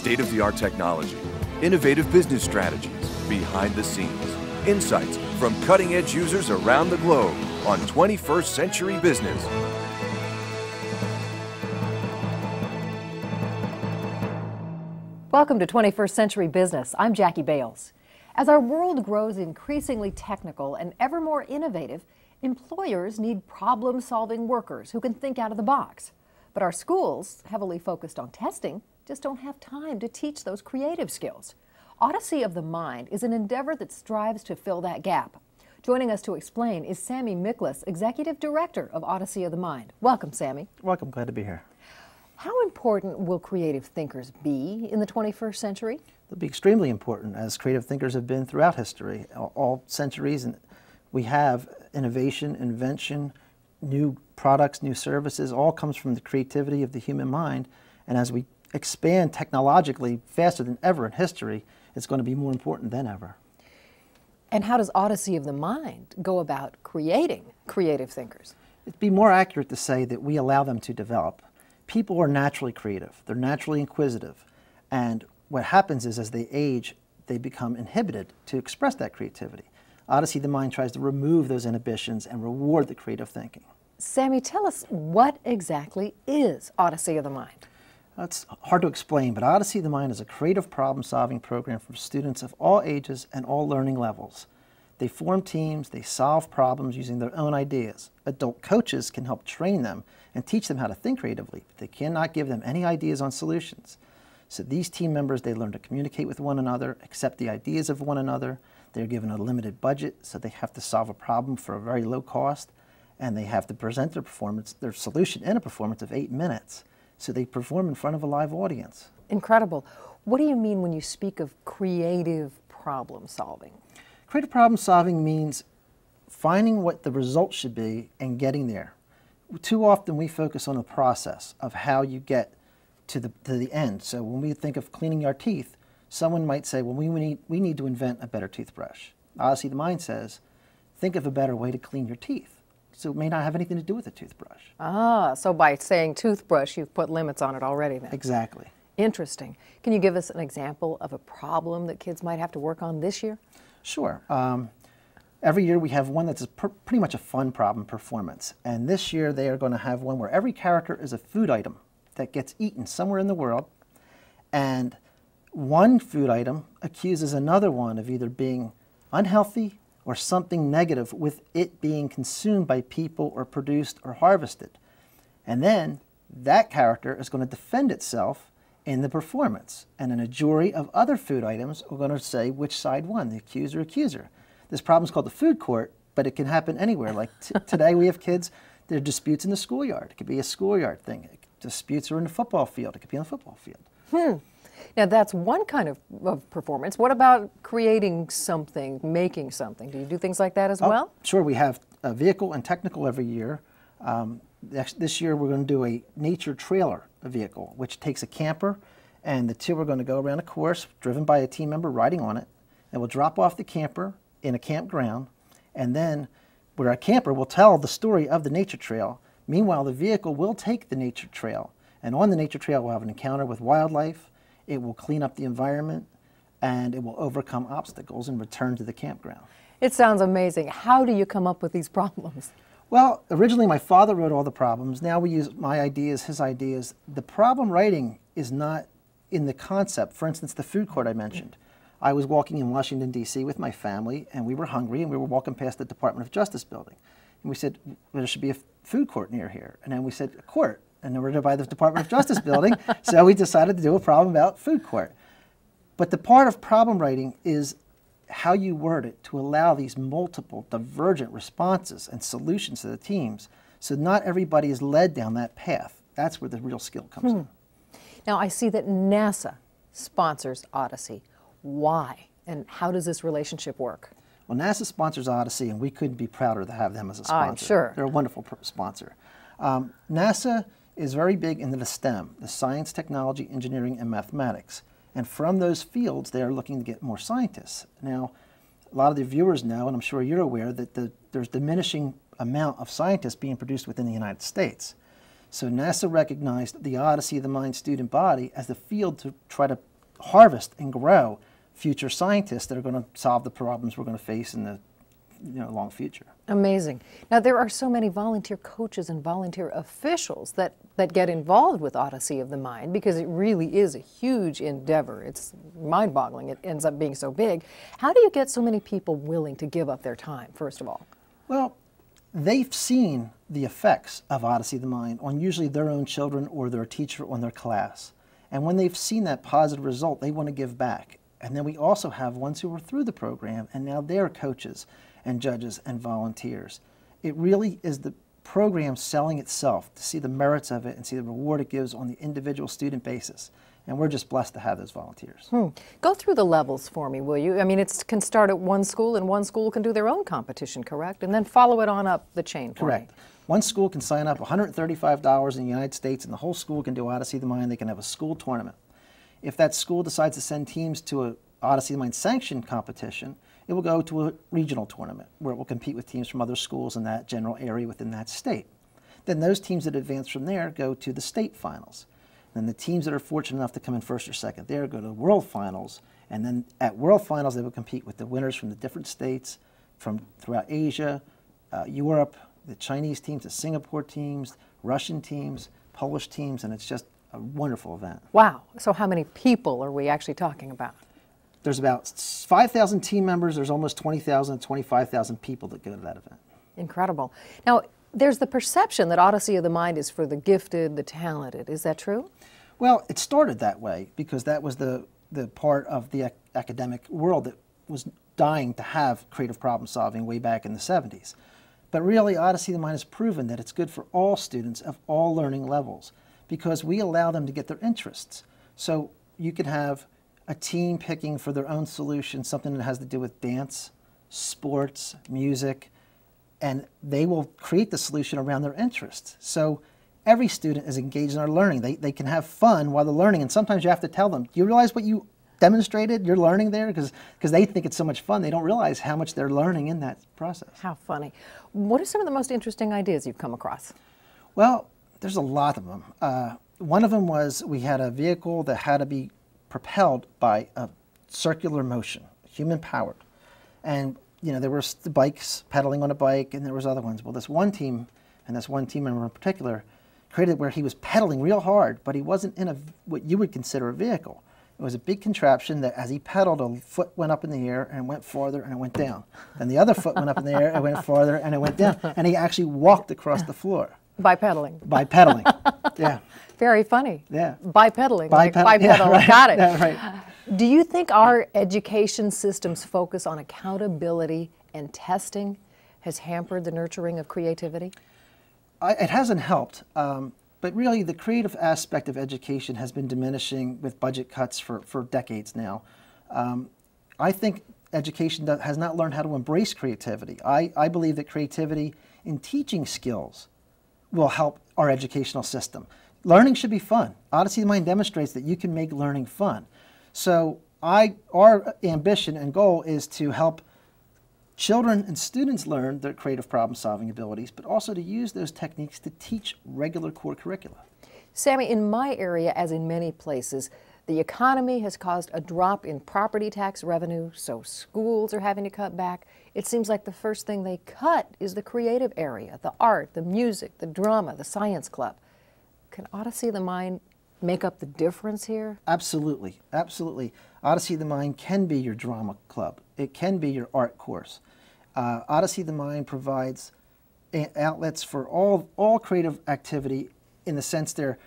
State-of-the-art technology, innovative business strategies, behind the scenes, insights from cutting-edge users around the globe on 21st Century Business. Welcome to 21st Century Business. I'm Jackie Bales. As our world grows increasingly technical and ever more innovative, employers need problem-solving workers who can think out of the box. But our schools, heavily focused on testing, just don't have time to teach those creative skills. Odyssey of the Mind is an endeavor that strives to fill that gap. Joining us to explain is Sammy Miklas, Executive Director of Odyssey of the Mind. Welcome, Sammy. Welcome. Glad to be here. How important will creative thinkers be in the 21st century? They'll be extremely important, as creative thinkers have been throughout history, all centuries. And we have innovation, invention, new products, new services, all comes from the creativity of the human mind. And as we expand technologically faster than ever in history, it's going to be more important than ever. And how does Odyssey of the Mind go about creating creative thinkers? It'd be more accurate to say that we allow them to develop. People are naturally creative. They're naturally inquisitive. And what happens is, as they age, they become inhibited to express that creativity. Odyssey of the Mind tries to remove those inhibitions and reward the creative thinking. Sammy, tell us, what exactly is Odyssey of the Mind? It's hard to explain, but Odyssey of the Mind is a creative problem-solving program for students of all ages and all learning levels. They form teams, they solve problems using their own ideas. Adult coaches can help train them and teach them how to think creatively, but they cannot give them any ideas on solutions. So these team members, they learn to communicate with one another, accept the ideas of one another. They're given a limited budget, so they have to solve a problem for a very low cost, and they have to present their solution in a performance of 8 minutes. So they perform in front of a live audience. Incredible. What do you mean when you speak of creative problem solving? Creative problem solving means finding what the result should be and getting there. Too often we focus on the process of how you get to the end. So when we think of cleaning our teeth, someone might say, well, we need to invent a better toothbrush. Odyssey of the Mind says, think of a better way to clean your teeth. So it may not have anything to do with a toothbrush. Ah, so by saying toothbrush, you've put limits on it already then. Exactly. Interesting. Can you give us an example of a problem that kids might have to work on this year? Sure. Every year we have one that's pretty much a fun problem, performance. And this year they are going to have one where every character is a food item that gets eaten somewhere in the world. And one food item accuses another one of either being unhealthy or something negative with it being consumed by people or produced or harvested. And then that character is going to defend itself in the performance. And then a jury of other food items are going to say which side won, the accuser. This problem is called the food court, but it can happen anywhere. Like today we have kids, there are disputes in the schoolyard. It could be a schoolyard thing. Disputes are in the football field. It could be on the football field. Now that's one kind of performance. What about creating something, making something? Do you do things like that as well? Sure, we have a vehicle and technical every year. This year we're going to do a nature trailer vehicle, which takes a camper, and the two are going to go around a course driven by a team member riding on it, and we'll drop off the camper in a campground, and then where a camper will tell the story of the nature trail. Meanwhile, the vehicle will take the nature trail, and on the nature trail we'll have an encounter with wildlife. It will clean up the environment, and it will overcome obstacles and return to the campground. It sounds amazing. How do you come up with these problems? Well, originally my father wrote all the problems. Now we use my ideas, his ideas. The problem writing is not in the concept. For instance, the food court I mentioned. I was walking in Washington, D.C. with my family, and we were hungry, and we were walking past the Department of Justice building. And we said, well, there should be a food court near here. And then we said, a court. And then we're by the Department of Justice building, so we decided to do a problem about food court. But the part of problem writing is how you word it to allow these multiple divergent responses and solutions to the teams, so not everybody is led down that path. That's where the real skill comes in. Now I see that NASA sponsors Odyssey. Why? And how does this relationship work? Well, NASA sponsors Odyssey, and we couldn't be prouder to have them as a sponsor. I'm sure. They're a wonderful sponsor. NASA is very big into the STEM, the science, technology, engineering, and mathematics. And from those fields, they are looking to get more scientists. Now, a lot of the viewers know, and I'm sure you're aware, that there's diminishing amount of scientists being produced within the United States. So NASA recognized the Odyssey of the Mind student body as the field to try to harvest and grow future scientists that are going to solve the problems we're going to face in the long future. Amazing. Now, there are so many volunteer coaches and volunteer officials that get involved with Odyssey of the Mind, because it really is a huge endeavor. It's mind-boggling. It ends up being so big. How do you get so many people willing to give up their time, first of all? Well, they've seen the effects of Odyssey of the Mind on usually their own children or their teacher or their class. And when they've seen that positive result, they want to give back. And then we also have ones who are through the program, and now they're coaches and judges and volunteers. It really is the program selling itself to see the merits of it and see the reward it gives on the individual student basis. And we're just blessed to have those volunteers. Go through the levels for me, will you? I mean, it can start at one school, and one school can do their own competition, correct? And then follow it on up the chain for Correct. me. One school can sign up $135 in the United States, and the whole school can do Odyssey of the Mind. They can have a school tournament. If that school decides to send teams to a Odyssey of the Mind sanctioned competition, it will go to a regional tournament where it will compete with teams from other schools in that general area within that state. Then those teams that advance from there go to the state finals. Then the teams that are fortunate enough to come in first or second there go to the world finals. And then at world finals, they will compete with the winners from the different states from throughout Asia, Europe, the Chinese teams, the Singapore teams, Russian teams, Polish teams, and it's just a wonderful event. Wow. So how many people are we actually talking about? There's about 5,000 team members. There's almost 20,000 to 25,000 people that go to that event. Incredible. Now, there's the perception that Odyssey of the Mind is for the gifted, the talented. Is that true? Well, it started that way because that was the part of the academic world that was dying to have creative problem solving way back in the 70s. But really, Odyssey of the Mind has proven that it's good for all students of all learning levels because we allow them to get their interests. So you could have a team picking for their own solution something that has to do with dance, sports, music, and they will create the solution around their interests. So every student is engaged in their learning. They can have fun while they're learning, and sometimes you have to tell them, do you realize what you demonstrated, you're learning there? Because they think it's so much fun. They don't realize how much they're learning in that process. How funny. What are some of the most interesting ideas you've come across? Well, there's a lot of them. One of them was we had a vehicle that had to be propelled by a circular motion, human powered. And there were the bikes pedaling on a bike, and there was other ones. Well, this one team, and this one team member in particular, created where he was pedaling real hard, but he wasn't in what you would consider a vehicle. It was a big contraption that as he pedaled, a foot went up in the air and went farther and it went down. Then the other foot went up in the air and went farther and it went down. And he actually walked across the floor. By pedaling. By pedaling, yeah. Very funny. Yeah. Bipedal. Bipedal. Yeah, right. Got it. Yeah, right. Do you think our education system's focus on accountability and testing has hampered the nurturing of creativity? It hasn't helped, but really the creative aspect of education has been diminishing with budget cuts for decades now. I think education has not learned how to embrace creativity. I believe that creativity in teaching skills will help our educational system. Learning should be fun. Odyssey of the Mind demonstrates that you can make learning fun. So our ambition and goal is to help children and students learn their creative problem-solving abilities, but also to use those techniques to teach regular core curricula. Sammy, in my area, as in many places, the economy has caused a drop in property tax revenue, so schools are having to cut back. It seems like the first thing they cut is the creative area, the art, the music, the drama, the science club. Can Odyssey of the Mind make up the difference here? Absolutely, absolutely. Odyssey of the Mind can be your drama club. It can be your art course. Odyssey of the Mind provides outlets for all creative activity in the sense there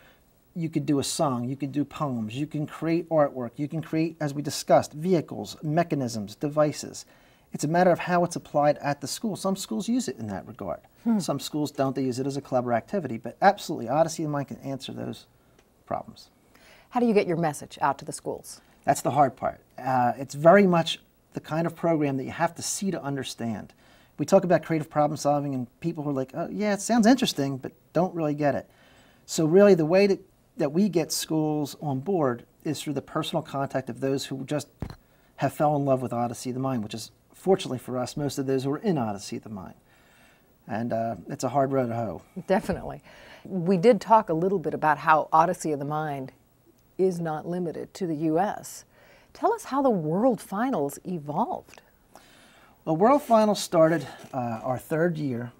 you could do a song, you could do poems, you can create artwork, you can create, as we discussed, vehicles, mechanisms, devices. It's a matter of how it's applied at the school. Some schools use it in that regard. Some schools don't. They use it as a club or activity. But absolutely, Odyssey of the Mind can answer those problems. How do you get your message out to the schools? That's the hard part. It's very much the kind of program that you have to see to understand. We talk about creative problem solving and people who are like, oh yeah, it sounds interesting, but don't really get it. So really the way that we get schools on board is through the personal contact of those who just have fell in love with Odyssey of the Mind, which is, fortunately for us, most of those who are in Odyssey of the Mind. And it's a hard road to hoe. Definitely. We did talk a little bit about how Odyssey of the Mind is not limited to the U.S. Tell us how the World Finals evolved. Well, World Finals started our third year.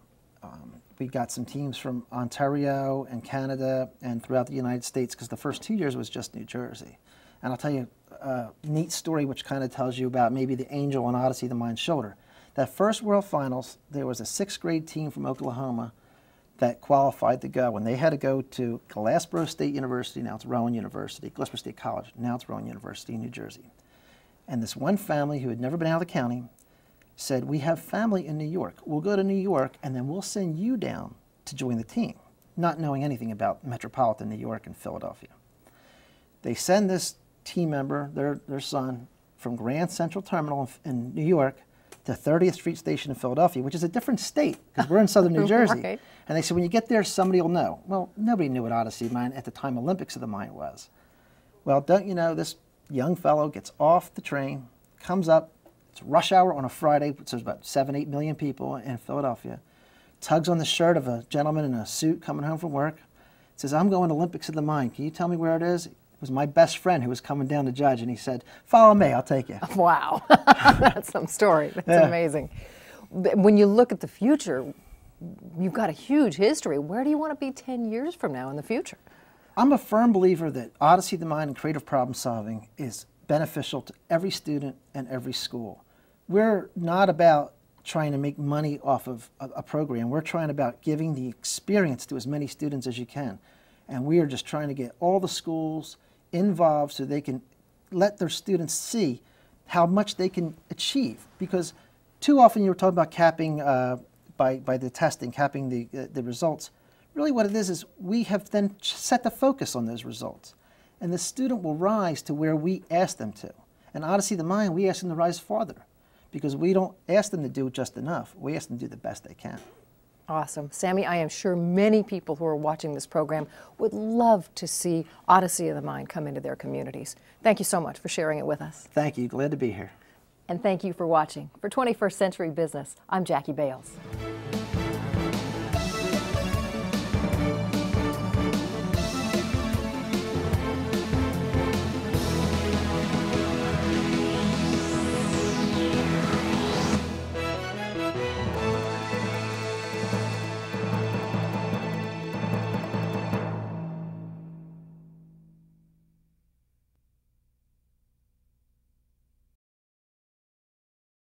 We got some teams from Ontario and Canada and throughout the United States, because the first 2 years was just New Jersey. And I'll tell you a neat story which kind of tells you about maybe the angel on Odyssey, the Mind's shoulder. That first World Finals, there was a 6th grade team from Oklahoma that qualified to go, and they had to go to Glassboro State University, now it's Rowan University, Glassboro State College, now it's Rowan University in New Jersey. And this one family who had never been out of the county said, we have family in New York. We'll go to New York and then we'll send you down to join the team, not knowing anything about metropolitan New York and Philadelphia. They send this team member, their son, from Grand Central Terminal in New York to 30th Street Station in Philadelphia, which is a different state because we're in southern New Jersey. Right. And they said, when you get there, somebody will know. Well, nobody knew what Odyssey of the Mind at the time Olympics of the Mind was. Well, don't you know, this young fellow gets off the train, comes up, it's rush hour on a Friday, so there's about 7, 8 million people in Philadelphia, tugs on the shirt of a gentleman in a suit coming home from work, says, I'm going to Olympics of the Mind. Can you tell me where it is? It was my best friend who was coming down to judge, and he said, follow me, I'll take you. Wow, that's some story. That's amazing. When you look at the future, you've got a huge history. Where do you want to be 10 years from now in the future? I'm a firm believer that Odyssey of the Mind and creative problem solving is beneficial to every student and every school. We're not about trying to make money off of a program. We're trying about giving the experience to as many students as you can. And we are just trying to get all the schools involved so they can let their students see how much they can achieve. Because too often you were talking about capping by the testing, capping the results. Really what it is we have then set the focus on those results. And the student will rise to where we ask them to. In Odyssey of the Mind, we ask them to rise farther because we don't ask them to do just enough. We ask them to do the best they can. Awesome. Sammy, I am sure many people who are watching this program would love to see Odyssey of the Mind come into their communities. Thank you so much for sharing it with us. Thank you. Glad to be here. And thank you for watching. For 21st Century Business, I'm Jackie Bales.